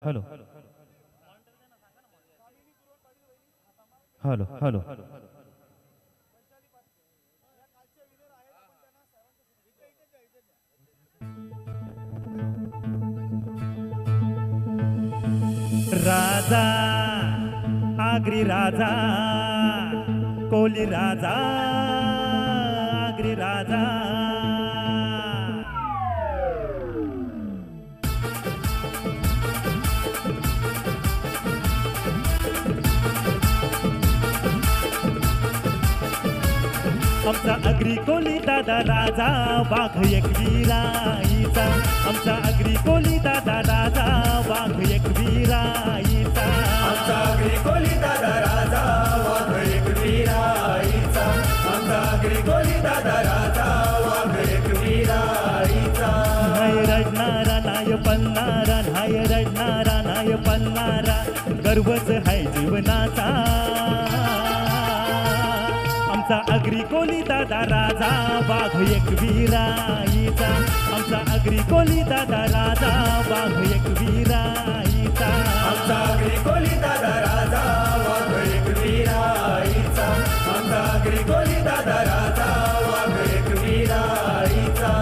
Hello hello hello राजा आगरी राजा कोली राजा आगरी राजा आमचा agree कोली दादा राजा वाघ एक वीराईचा आमचा अग्री कोली दादा राजा वाघ एक वीराईचा आमचा अग्री कोली दादा राजा वाघ एक वीराईचा आमचा अग्री कोली दादा राजा वाघ एक वीराईचा नाय रडणारा नाय पलणारा नाय रडणारा नाय पलणारा गर्वच आहे जीवनाचा आमचा अग्री कोली दादा राजा वाघ एक वीराईचा आमचा अग्री कोली दादा राजा वाघ एक वीराईचा आमचा अग्री कोली दादा राजा वाघ एक वीराईचा आमचा अग्री कोली दादा राजा वाघ एक वीराईचा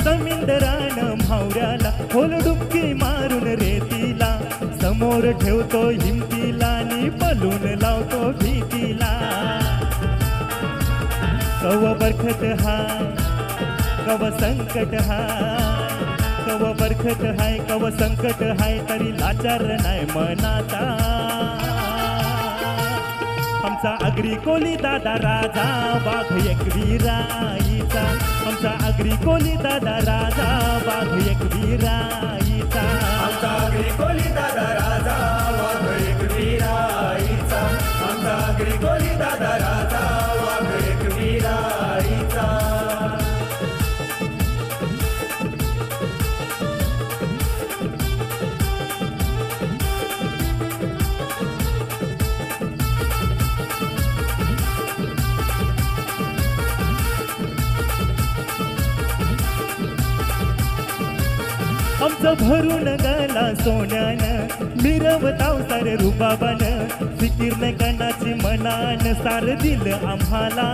समिंदरान म्हावऱ्याला खोल डुबकी मारून रेतीला समोर ठेवतो हिमतीला आणि पलून लावतो भीतीला कव बरखत हाय कव संकट हाय कव बरखत हाय कव संकट हाय तरी लाचार नाही मनाचा आमचा अग्री कोली दादा राजा वाघ एक वीराईचा आमचा अग्री कोली दादा राजा वाघ एक वीराईचा आमचा अग्री कोली दादा राजा वाघ एक वीराईचा आमचा अग्री कोली दादा राजा वाघ एक वीराईचा आमचं भरून गला सोन्यानं मिरवताव सारे रुबाबान फिकीर नाही कणाची मनान सार दिलं आम्हाला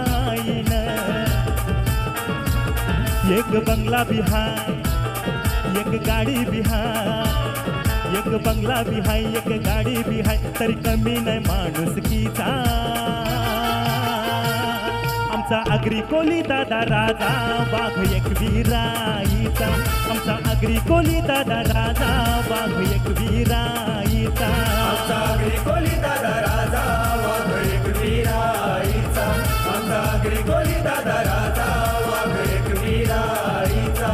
एक बंगला बिहाय एक गाडी बिहाय एक बंगला बिहाय एक गाडी बिहाय तरी कमी नाही माणुसकीचा आमचा अग्री कोली दादा राजा वाघ एक वीराईचा आमचा अग्री कोली दादा राजा वाघ एक वीराईचा आमचा अग्री कोली दादा राजा वाघ एक वीराईचा आमचा अग्री कोली दादा राजा वाघ एक वीराईचा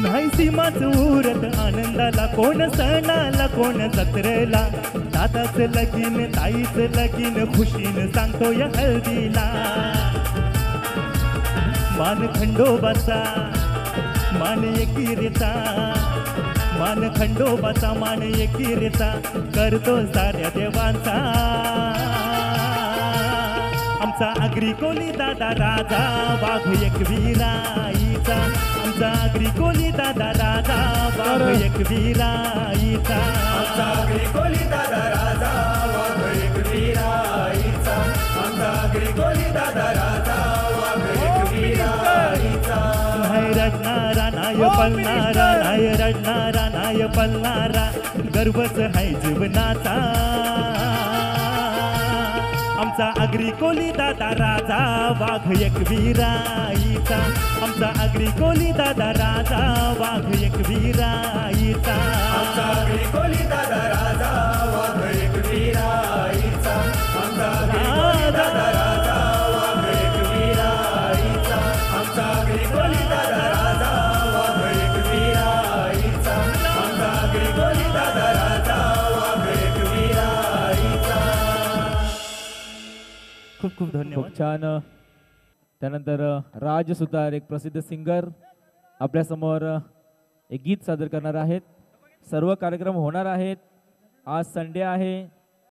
नाही सीमाच उरत आनंदाला कोण सणाला कोण जत्रेला दादाच लगीन ताईच लगीन खुशीन सांगतो या हळदीला मान खंडोबाचा मान एकीरेचा मान खंडोबाचा मान एकीरेचा करतो साऱ्या देवांचा आमचा अग्री कोली दादा राजा वाघ एक वीराईचा आमचा अग्री कोली दादा राजा वाघ एक वीराईचा आमचा अग्री कोली दादा राजा वाघ एक वीराईचा आमचा अग्री कोली दादा राजा वाघ एक वीराईचा नाही रडणारा नाय पलणारा नाय रडणारा नाय पलणारा गर्वच आहे जीवनाचा आमचा अग्री कोली दादा राजा वाघ एक वीराईचा आमचा अग्री कोली दादा राजा वाघ एक वीराईचा आमचा अग्री कोली दादा राजा वाघ एक वीराईचा आमचा अग्री कोली दादा राजा वाघ एक वीराईचा खूप खूप धन्यवाद. खूप छान. त्यानंतर राज सुतार एक प्रसिद्ध सिंगर आपल्यासमोर एक गीत सादर करणार आहेत. सर्व कार्यक्रम होणार आहेत. आज संडे आहे.